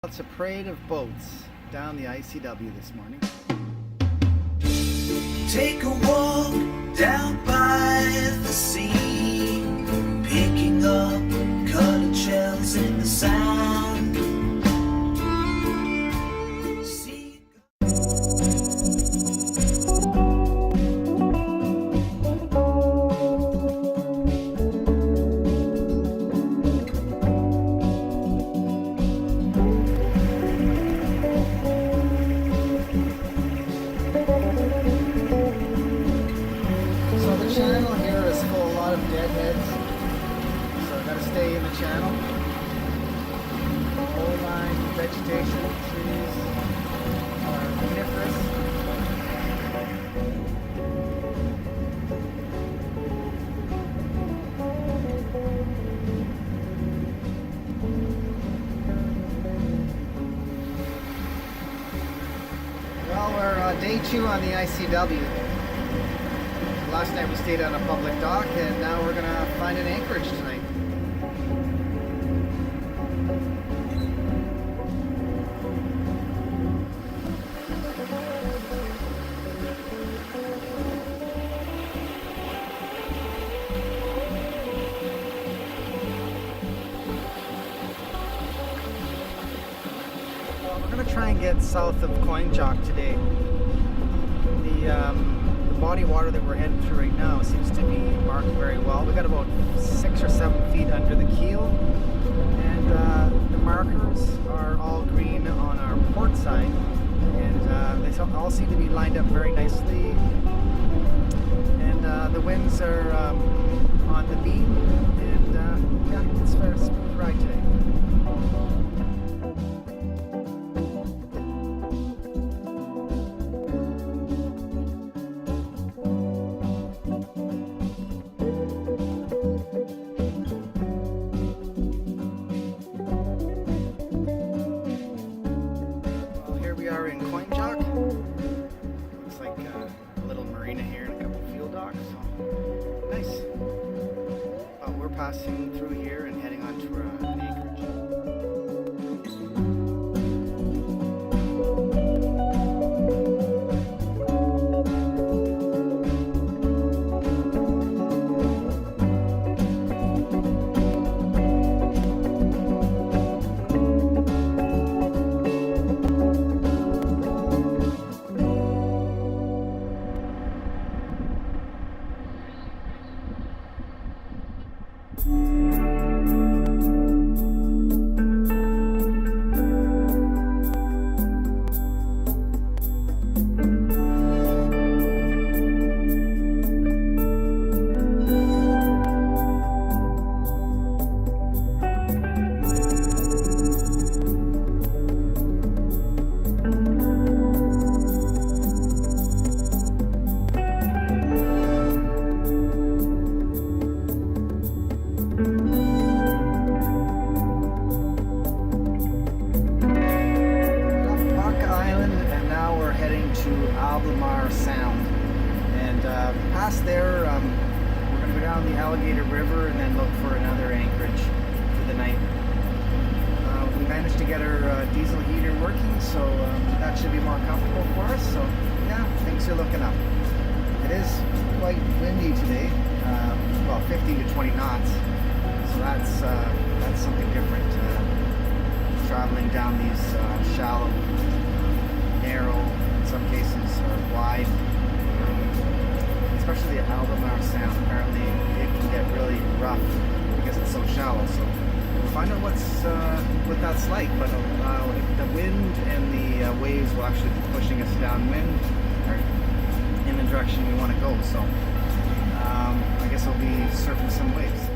It's a parade of boats down the ICW this morning. Take a walk down by the sea, picking up colored shells in the sand. Channel here is full of a lot of deadheads, so I've got to stay in the channel. Whole line vegetation, trees are coniferous. Well, we're day 2 on the ICW. Last night we stayed on a public dock, and now we're gonna find an anchorage tonight. Well, we're gonna try and get south of Coinjock today. The body of water that we're heading through right now seems to be marked very well. We got about 6 or 7 feet under the keel, and the markers are all green on our port side, and they all seem to be lined up very nicely. And the winds are on the beam, and yeah, it's a very smooth ride today. In Coinjock. Looks like a little marina here and a couple fuel docks. So nice. We're passing through here and heading on to an anchorage. Past there, we're going to go down the Alligator River and then look for another anchorage for the night. We managed to get our diesel heater working, so that should be more comfortable for us. So yeah, things are looking up. It is quite windy today, well, 15 to 20 knots. So that's something different. Traveling down these shallow, narrow, in some cases wide. Especially the Albemarle Sound, apparently it can get really rough because it's so shallow. So we'll find out what that's like. But the wind and the waves will actually be pushing us downwind or in the direction we want to go. So I guess I'll be surfing some waves.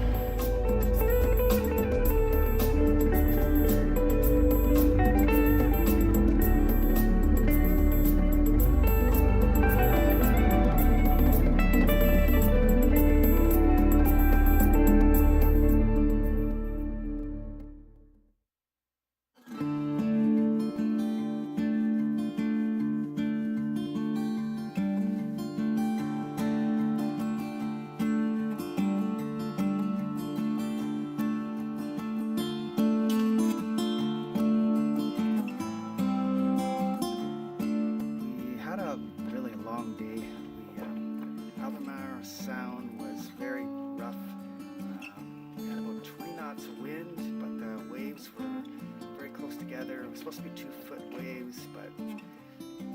together. It was supposed to be 2-foot waves, but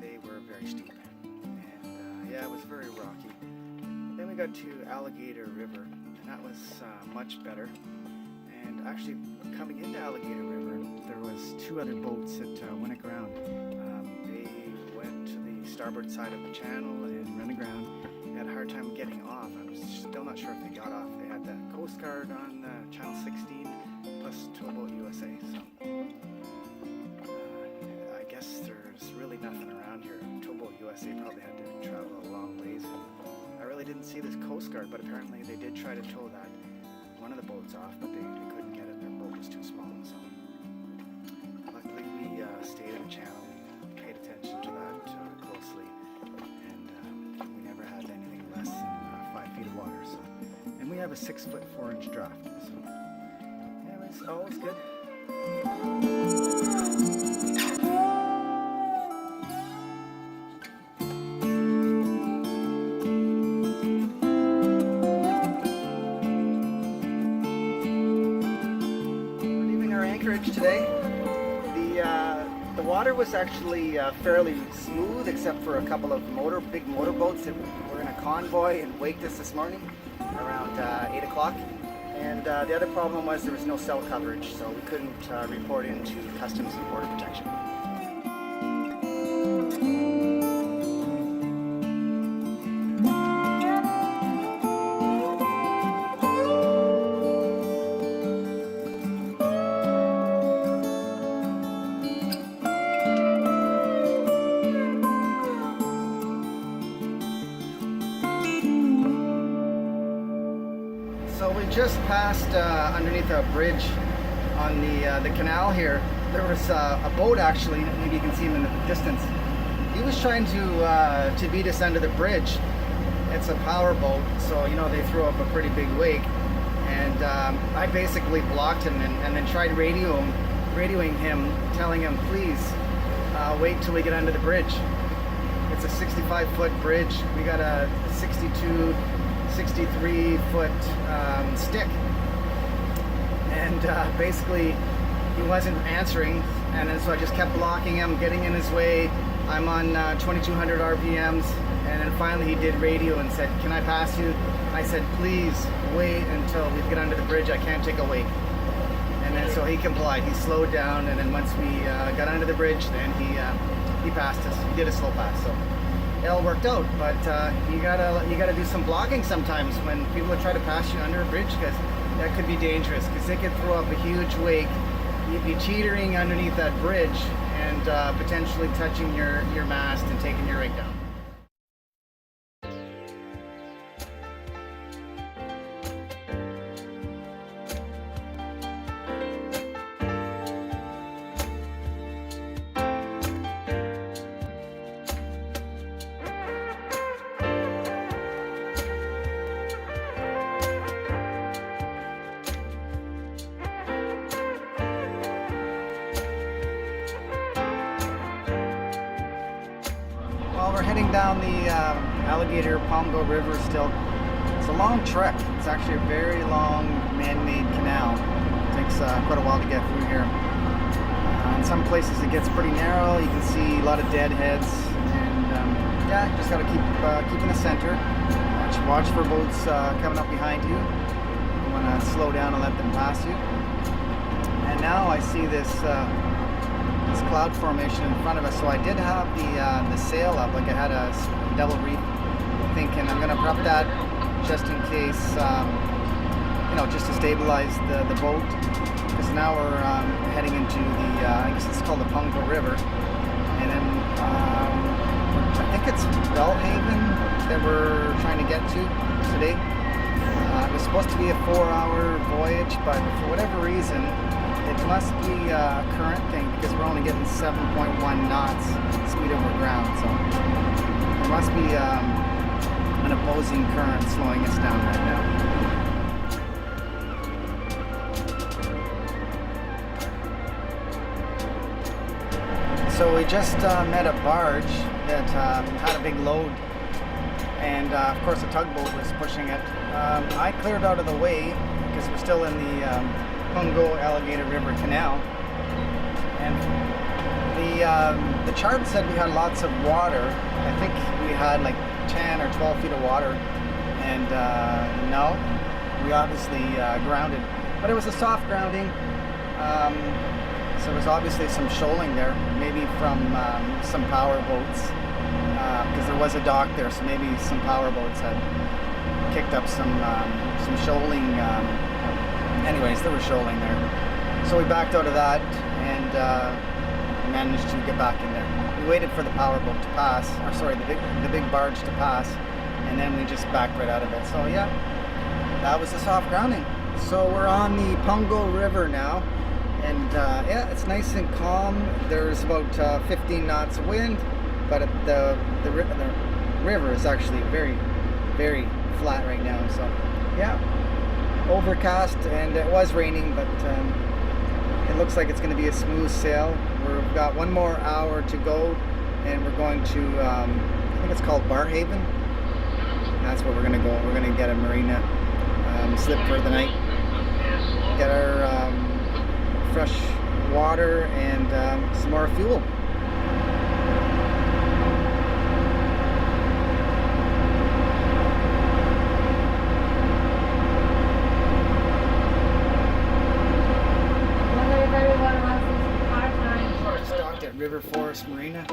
they were very steep. And yeah, it was very rocky. Then we got to Alligator River, and that was much better. And actually, coming into Alligator River, there was 2 other boats that went aground. They went to the starboard side of the channel and ran aground. They had a hard time getting off. I'm still not sure if they got off. They had the Coast Guard on Channel 16 plus Towboat USA. So I guess there's really nothing around here. Towboat USA probably had to travel a long ways. I really didn't see this Coast Guard, but apparently they did try to tow that one of the boats off, but they couldn't get it. Their boat was too small. So luckily we stayed in the channel, paid attention to that closely, and we never had anything less than 5 feet of water. So, and we have a 6-foot 4-inch draft. So, anyways, all was good. Anchorage today. The water was actually fairly smooth, except for a couple of big motorboats that were in a convoy and waked us this morning around 8 o'clock. And the other problem was there was no cell coverage, so we couldn't report into Customs and Border Protection. So we just passed underneath a bridge on the canal here. There was a boat actually, maybe you can see him in the distance. He was trying to beat us under the bridge. It's a power boat, so you know they throw up a pretty big wake. And I basically blocked him and then tried radioing him, telling him, please wait till we get under the bridge. It's a 65-foot bridge. We got a 63-foot stick, and basically he wasn't answering, and then so I just kept blocking him, getting in his way. I'm on 2200 RPMs, and then finally he did radio and said, can I pass you? I said, please wait until we get under the bridge, I can't take a wake. And then so he complied, he slowed down, and then once we got under the bridge, then he passed us. He did a slow pass, so it all worked out. But you gotta do some blocking sometimes when people try to pass you under a bridge, because that could be dangerous, because they could throw up a huge wake. You'd be teetering underneath that bridge and potentially touching your mast and taking your rig down. We're heading down the Alligator Palmgo River still. It's a long trek. It's actually a very long man-made canal. It takes quite a while to get through here. In some places it gets pretty narrow. You can see a lot of deadheads, and yeah, you just got to keep in the center. Watch for boats coming up behind you. You want to slow down and let them pass you. And now I see this cloud formation in front of us, so I did have the sail up, like I had a double reef, thinking I'm going to prep that just in case, you know, just to stabilize the boat, because now we're heading into the, I guess it's called the Palmgo River, and then I think it's Bellhaven that we're trying to get to today. It was supposed to be a 4-hour voyage, but for whatever reason, it must be a current thing, because we're only getting 7.1 knots speed over ground, so there must be an opposing current slowing us down right now. So we just met a barge that had a big load, and of course a tugboat was pushing it. I cleared out of the way because we're still in the Palmgo Alligator River Canal, and the chart said we had lots of water. I think we had like 10 or 12 feet of water, and no, we obviously grounded, but it was a soft grounding. So there was obviously some shoaling there, maybe from some power boats, because there was a dock there, so maybe some power boats had kicked up some shoaling. Anyways, there was shoaling there. So we backed out of that and managed to get back in there. We waited for the power boat to pass, or sorry, the big barge to pass, and then we just backed right out of it. So yeah, that was the soft grounding. So we're on the Pungo River now, and yeah, it's nice and calm. There's about 15 knots of wind, but the river is actually very, very flat right now. So yeah, overcast, and it was raining, but it looks like it's going to be a smooth sail. We've got 1 more hour to go, and we're going to I think it's called Barhaven. That's where we're going to go. We're going to get a marina, slip for the night, get our fresh water and some more fuel. Stopped at River Forest Marina,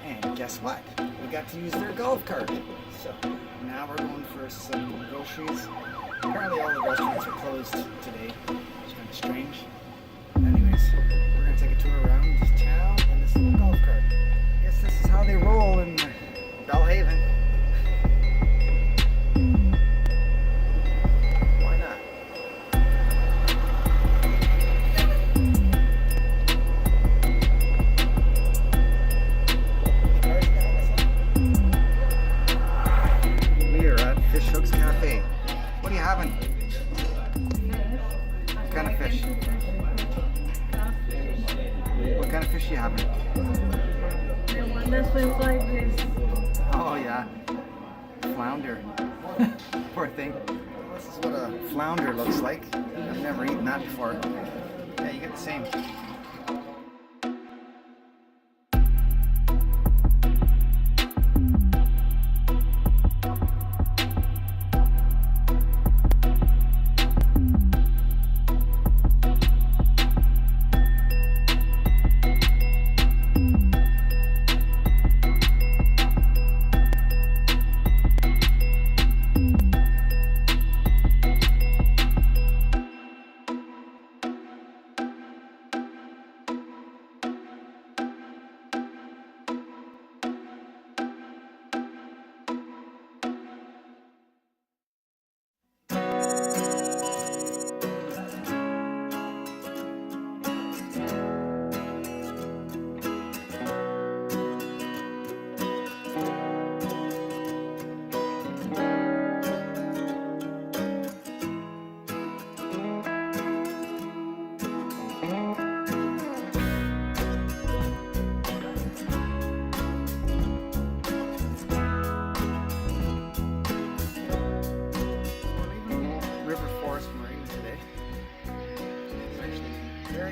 and guess what? We got to use their golf cart. So now we're going for some groceries. Apparently all the restaurants are closed today, which is kind of strange. Anyways, we're going to take a tour around this town and this little golf cart. I guess this is how they roll in Belhaven. Why not? We are at Fish Hooks Cafe. What are you having? What kind of fish? What kind of fish are you having? The one that swims like this. Oh yeah, flounder. Poor thing. This is what a flounder looks like. I've never eaten that before. Yeah, you get the same.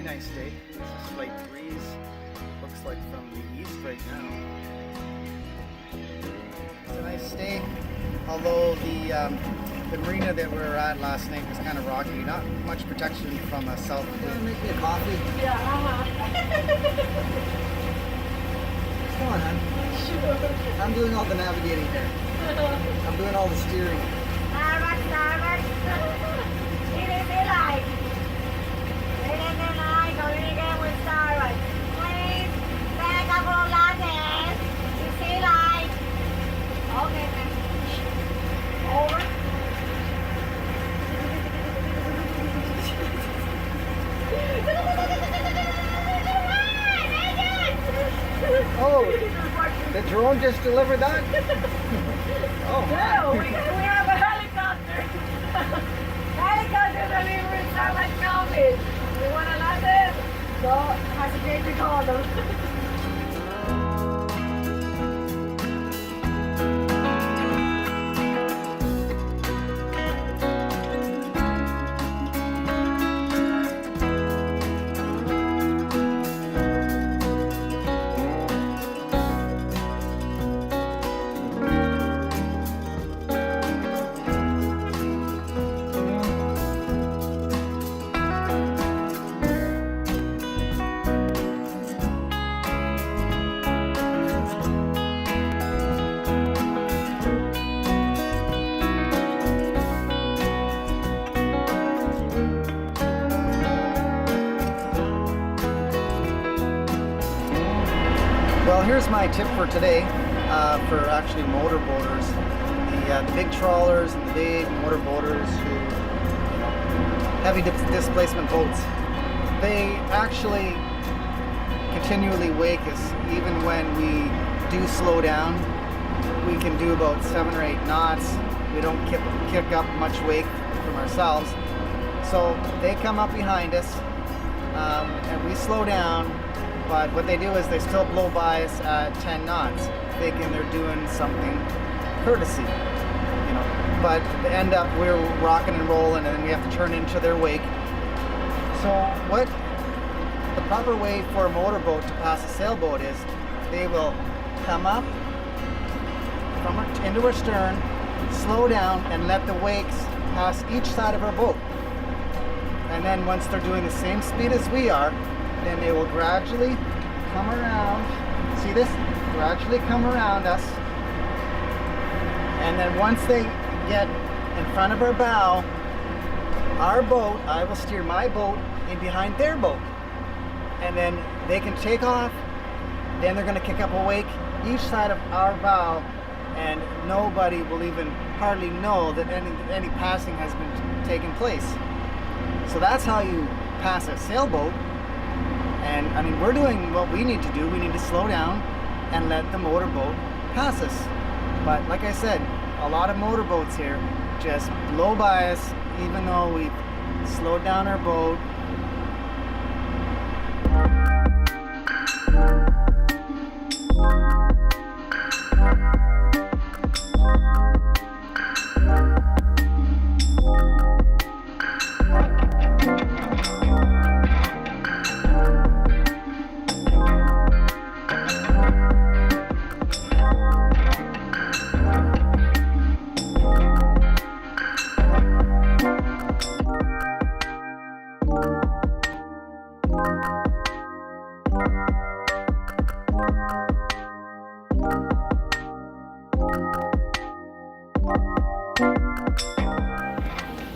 Nice day. It's a slight breeze. Looks like from the east right now. It's a nice day. Although the marina that we were at last night was kind of rocky. Not much protection from a south wind. Make me a coffee. Yeah, Come on, hon. Sure. I'm doing all the navigating here. I'm doing all the steering. Starbucks. It is Sealight. Going with Starbucks. Please, take a couple of lattes. To Sealight. Okay, then. Over. Oh, the drone just delivered that? Oh, No, we have a helicopter. Helicopter delivering Starbucks coffee. You want a latte? Don't hesitate to call them. Well, here's my tip for today for actually motorboaters. The big trawlers and the big motorboaters who, heavy displacement boats, they actually continually wake us even when we do slow down. We can do about 7 or 8 knots. We don't kick up much wake from ourselves. So they come up behind us and we slow down, but what they do is they still blow by us at 10 knots, thinking they're doing something courtesy, but they end up, we're rocking and rolling, and then we have to turn into their wake. So what the proper way for a motorboat to pass a sailboat is, they will come up into our stern, slow down, and let the wakes pass each side of our boat. And then once they're doing the same speed as we are, then they will gradually come around. See this? Gradually come around us. And then once they get in front of our bow, our boat, I will steer my boat in behind their boat. And then they can take off. Then they're going to kick up a wake each side of our bow, and nobody will even hardly know that any passing has been taking place. So that's how you pass a sailboat. And I mean, we're doing what we need to do. We need to slow down and let the motorboat pass us. But like I said, a lot of motorboats here just blow by us even though we've slowed down our boat.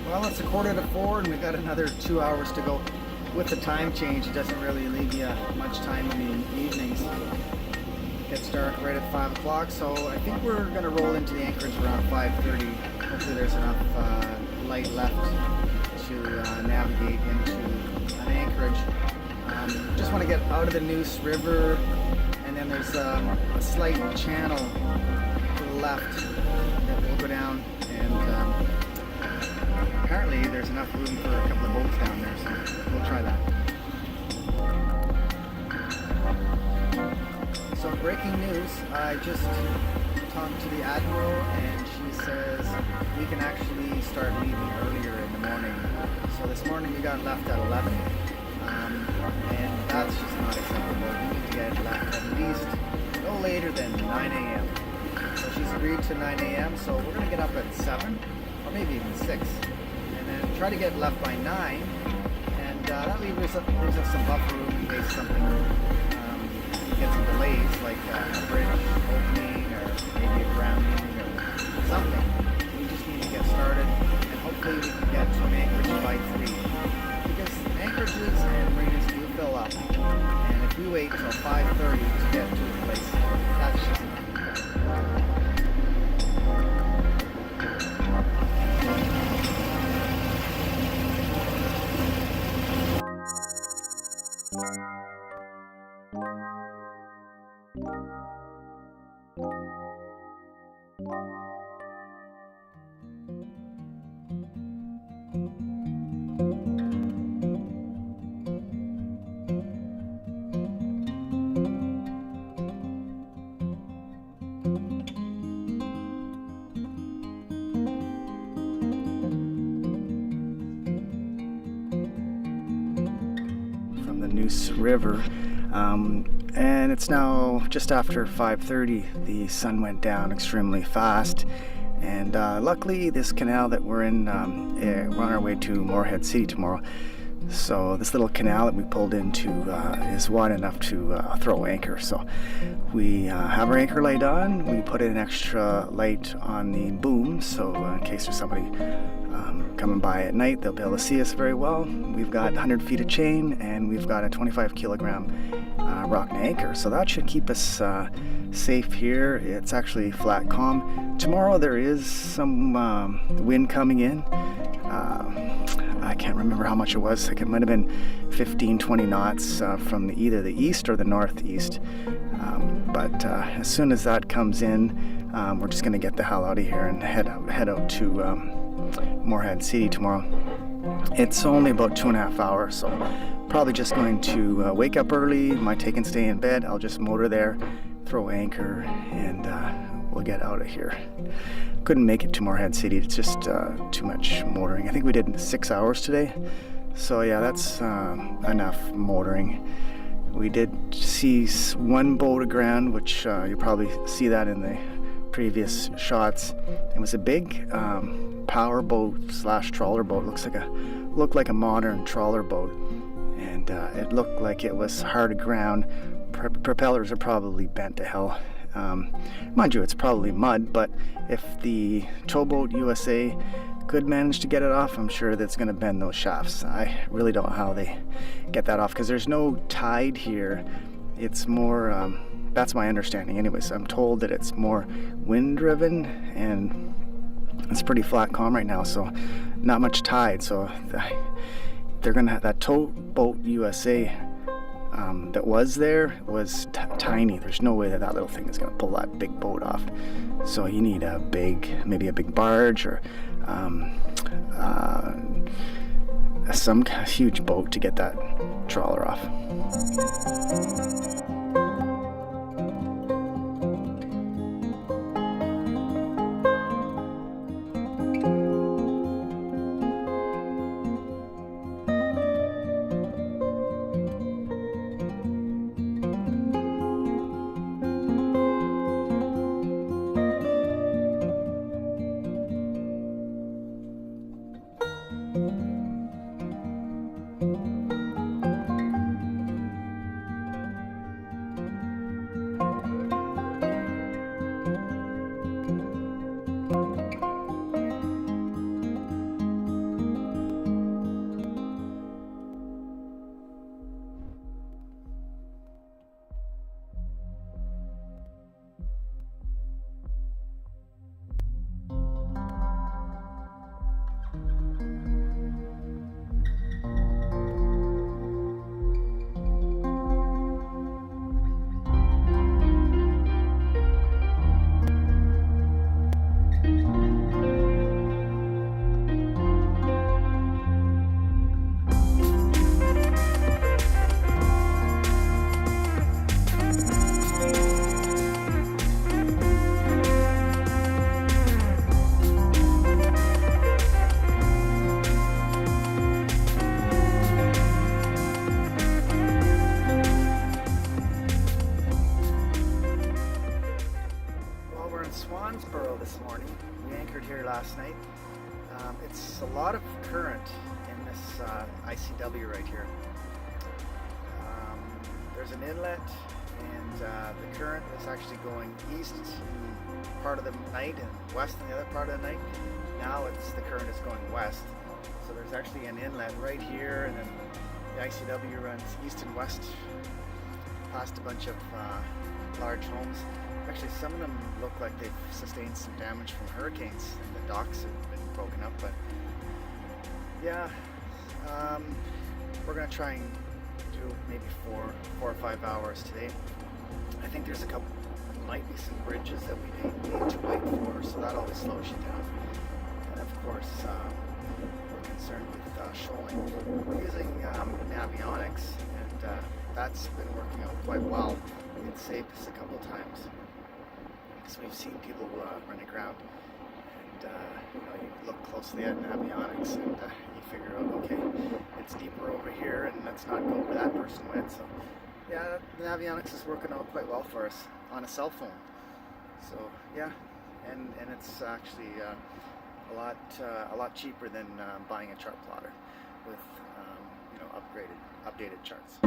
Well, it's 3:45 and we've got another 2 hours to go. With the time change, it doesn't really leave you much time in the evenings. Gets dark right at 5 o'clock, so I think we're going to roll into the Anchorage around 5:30. Hopefully there's enough light left to navigate into an Anchorage. Just want to get out of the Neuse River, and then there's a slight channel to the left that we'll go down, and apparently there's enough room for a couple of boats down there, so we'll try that. So breaking news, I just talked to the Admiral and she says we can actually start leaving earlier in the morning. So this morning we got left at 11, and that's just not acceptable. We need to get left at least no later than 9 a.m. So she's agreed to 9 a.m. So we're going to get up at 7 or maybe even 6. And try to get left by 9, and that leaves us some buffer room in case something gets some delays, like a bridge opening or maybe a grounding or something. We just need to get started, and hopefully we can get to Anchorage by 3, because Anchorages and marinas do fill up, and if we wait until 5:30 to get to the place, that's just not good. Neuse River, and it's now just after 5:30. The sun went down extremely fast, and luckily this canal that we're in, we're on our way to Moorhead City tomorrow, so this little canal that we pulled into is wide enough to throw anchor. So we have our anchor laid on. We put in an extra light on the boom, so in case there's somebody coming by at night, they'll be able to see us very well. We've got 100 feet of chain, and we've got a 25 kilogram rocking anchor. So that should keep us safe here. It's actually flat calm. Tomorrow there is some wind coming in. I can't remember how much it was. Like it might have been 15-20 knots from either the east or the northeast. But as soon as that comes in, we're just going to get the hell out of here and head out to Moorhead City tomorrow. It's only about 2.5 hours, so probably just going to wake up early, might take and stay in bed. I'll just motor there, throw anchor, and we'll get out of here. Couldn't make it to Moorhead City. It's just too much motoring. I think we did 6 hours today. So yeah, that's enough motoring. We did see one boat aground, which you'll probably see that in the previous shots. It was a big power boat / trawler boat. Looked like a modern trawler boat, and it looked like it was hard aground. Propellers are probably bent to hell. Mind you, it's probably mud, but if the Towboat USA could manage to get it off, I'm sure that's going to bend those shafts. I really don't know how they get that off, because there's no tide here. It's more, that's my understanding anyways. I'm told that it's more wind driven, and it's pretty flat calm right now, so not much tide. So they're going to have that Towboat USA that was there was tiny. There's no way that little thing is going to pull that big boat off. So you need maybe a big barge or some huge boat to get that trawler off. This morning. We anchored here last night. It's a lot of current in this ICW right here. There's an inlet, and the current is actually going east part of the night and west in the other part of the night. Now the current is going west. So there's actually an inlet right here, and then the ICW runs east and west past a bunch of large homes. Actually, some of them look like they've sustained some damage from hurricanes, and the docks have been broken up. But yeah, we're gonna try and do maybe four or 5 hours today. I think there's might be some bridges that we need to wait for, so that always slows you down. And of course, we're concerned with shoaling. We're using avionics, and that's been working out quite well. It saved us a couple times. So we've seen people run aground, and you look closely at avionics, and you figure out, okay, it's deeper over here, and let's not go where that person went. So yeah, the avionics is working out quite well for us on a cell phone. So yeah, and it's actually a lot cheaper than buying a chart plotter with updated charts.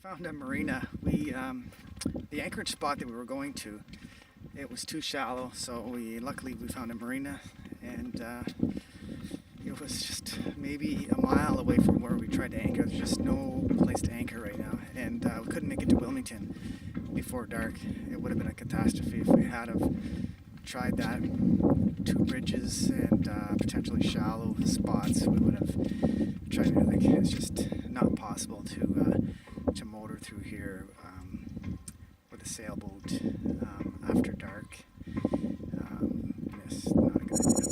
Found a marina. We the Anchorage spot that we were going to, it was too shallow, so luckily we found a marina, and it was just maybe a mile away from where we tried to anchor. There's just no place to anchor right now, and we couldn't make it to Wilmington before dark. It would have been a catastrophe if we had have tried that. 2 bridges and potentially shallow spots. We would have tried to, like, it's just not possible to motor through here with a sailboat after dark. It's not a good idea.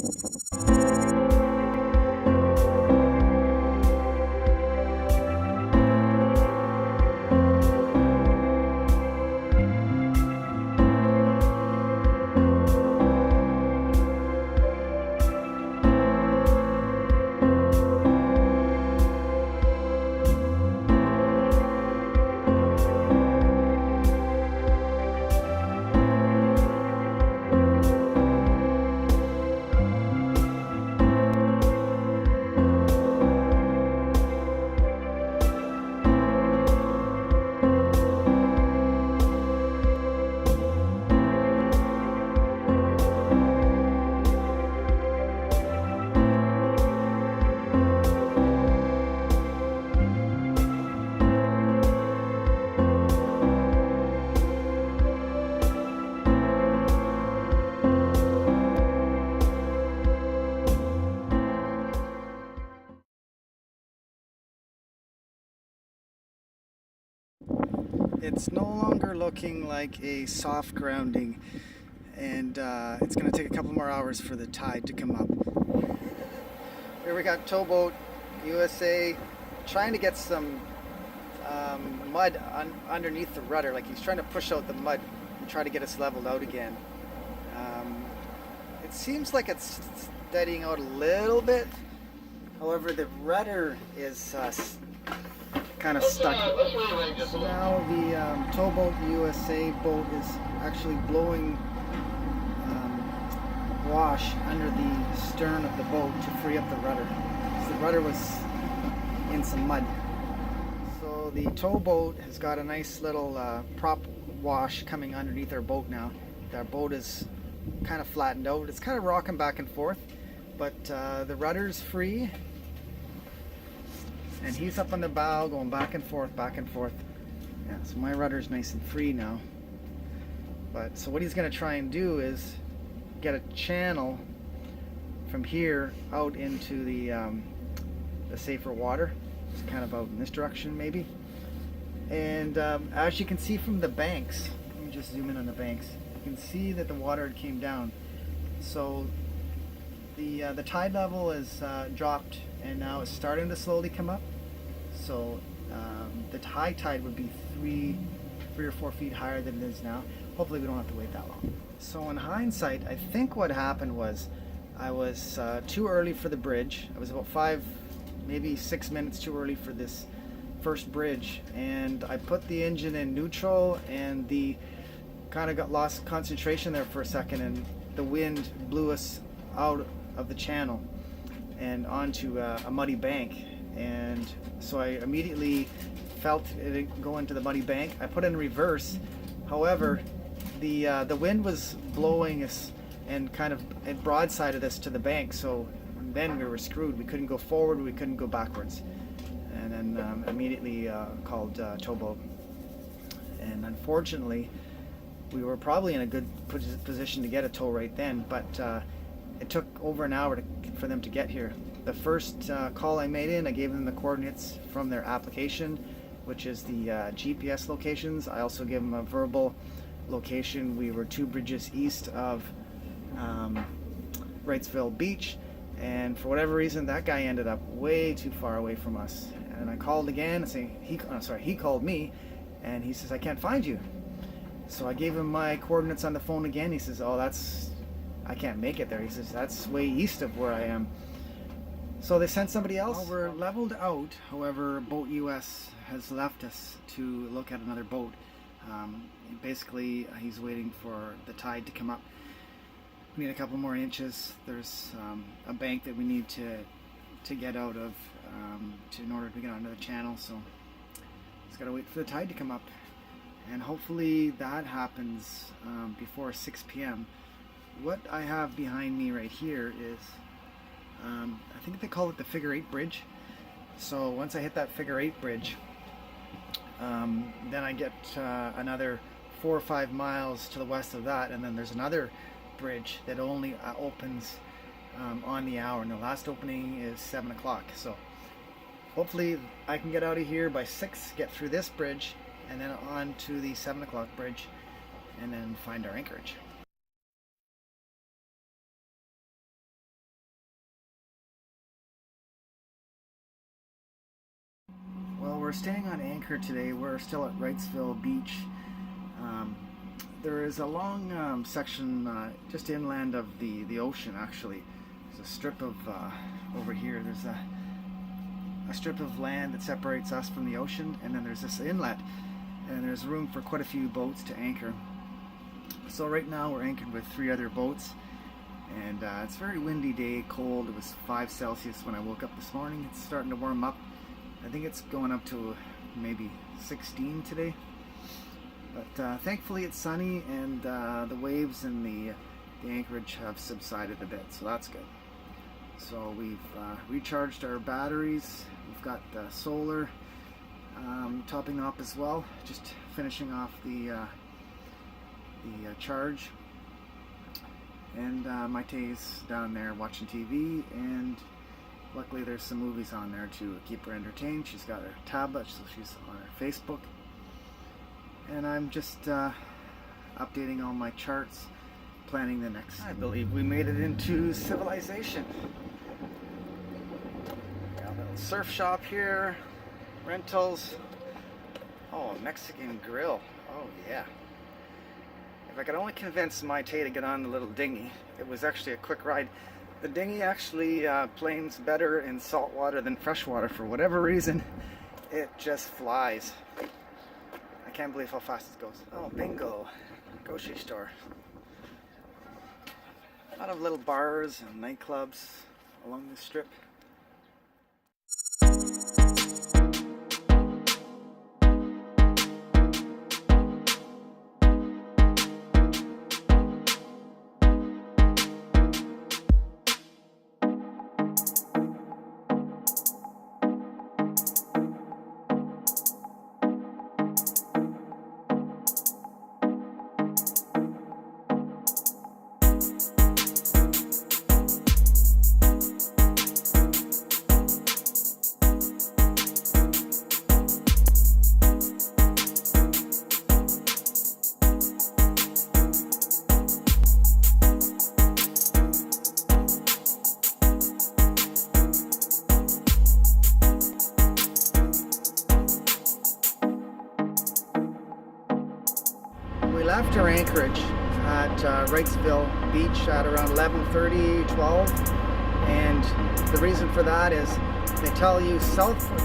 It's no longer looking like a soft grounding, and it's going to take a couple more hours for the tide to come up. Here we got Towboat USA trying to get some mud underneath the rudder, like he's trying to push out the mud and try to get us leveled out again. It seems like it's steadying out a little bit, however the rudder is kind of stuck. So now the Towboat USA boat is actually blowing wash under the stern of the boat to free up the rudder. So the rudder was in some mud. So the towboat has got a nice little prop wash coming underneath our boat now. Our boat is kind of flattened out. It's kind of rocking back and forth, but the rudder's free. And he's up on the bow going back and forth, back and forth. Yeah, so my rudder's nice and free now. But so what he's going to try and do is get a channel from here out into the safer water. It's kind of out in this direction maybe. And as you can see from the banks, let me just zoom in on the banks. You can see that the water came down. So the tide level is dropped, and now it's starting to slowly come up. So the high tide would be three or 4 feet higher than it is now. Hopefully we don't have to wait that long. So in hindsight, I think what happened was I was too early for the bridge. I was about 5, maybe 6 minutes too early for this first bridge, and I put the engine in neutral, and the kind of got lost concentration there for a second, and the wind blew us out of the channel and onto a muddy bank. And so I immediately felt it go into the muddy bank. I put it in reverse. However, the wind was blowing us and kind of it broadsided us to the bank. So then we were screwed. We couldn't go forward. We couldn't go backwards. And then immediately called Towboat. And unfortunately, we were probably in a good position to get a tow right then, but it took over an hour for them to get here. The first call I made in, I gave them the coordinates from their application, which is the GPS locations. I also gave them a verbal location. We were 2 bridges east of Wrightsville Beach, and for whatever reason that guy ended up way too far away from us. And I called again saying he called me, and he says, I can't find you. So I gave him my coordinates on the phone again. He says, oh, I can't make it there. He says, that's way east of where I am. So they sent somebody else. Well, we're leveled out. However, Boat US has left us to look at another boat. Basically, he's waiting for the tide to come up. We need a couple more inches. There's a bank that we need to get out of in order to get onto the channel. So Just gotta wait for the tide to come up, and hopefully that happens before 6 p.m. What I have behind me right here is, I think they call it the figure 8 bridge. So once I hit that figure 8 bridge, then I get another 4 or 5 miles to the west of that, and then there's another bridge that only opens on the hour, and the last opening is 7 o'clock. So hopefully I can get out of here by 6, get through this bridge, and then on to the 7 o'clock bridge, and then find our anchorage. Well, we're staying on anchor today. We're still at Wrightsville Beach. There is a long section just inland of the ocean, actually. There's a strip of, over here, there's a strip of land that separates us from the ocean, and then there's this inlet, and there's room for quite a few boats to anchor. So right now we're anchored with 3 other boats, and it's a very windy day, cold. It was 5 Celsius when I woke up this morning. It's starting to warm up. I think it's going up to maybe 16 today, but thankfully it's sunny, and the waves in the anchorage have subsided a bit, so that's good. So we've recharged our batteries. We've got solar topping up as well, just finishing off the charge, and Maite's down there watching TV, and luckily there's some movies on there to keep her entertained. She's got her tablet, so she's on her Facebook. And I'm just updating all my charts, planning the next. I believe we made it into civilization. Got a little surf shop here, rentals. Oh, a Mexican grill. Oh yeah. If I could only convince Maite to get on the little dinghy. It was actually a quick ride. The dinghy actually planes better in salt water than freshwater for whatever reason. It just flies. I can't believe how fast it goes. Oh, bingo. Grocery store. A lot of little bars and nightclubs along the strip. Left our anchorage at Wrightsville Beach at around 11:30, 12, and the reason for that is they tell you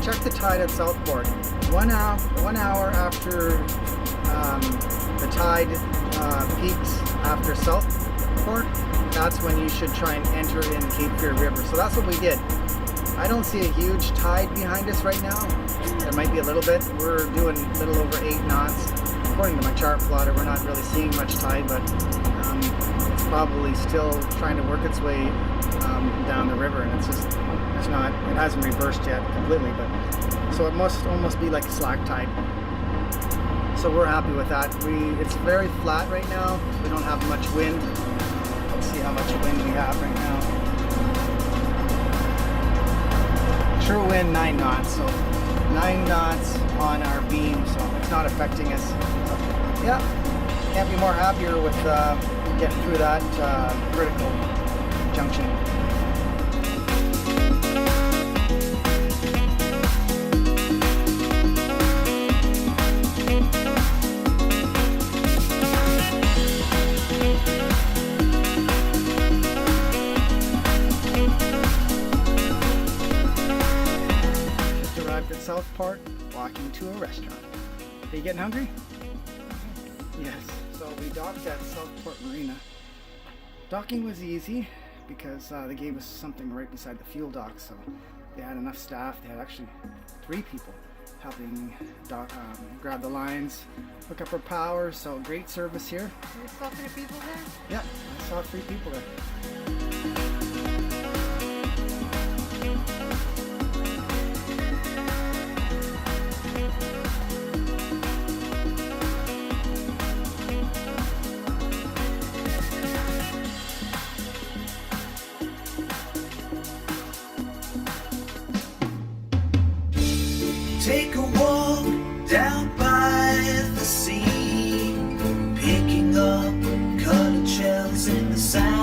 check the tide at Southport. 1 hour after the tide peaks after Southport, that's when you should try and enter in Cape Fear River. So that's what we did. I don't see a huge tide behind us right now. There might be a little bit. We're doing a little over 8 knots. According to my chart plotter, we're not really seeing much tide, but it's probably still trying to work its way down the river, and it hasn't reversed yet completely, but so it must almost be like a slack tide. So we're happy with that. It's very flat right now. We don't have much wind. Let's see how much wind we have right now. True wind 9 knots, so 9 knots on our beam, so it's not affecting us. Yeah, can't be more happier with getting through that critical junction. Just arrived at Southport, walking to a restaurant. Are you getting hungry? Yes. So we docked at Southport Marina. Docking was easy because they gave us something right beside the fuel dock, so they had enough staff. They had actually 3 people helping grab the lines, hook up our power. So great service here. You saw 3 people there? Yep, I saw 3 people there. Take a walk down by the sea, picking up colored shells in the sand.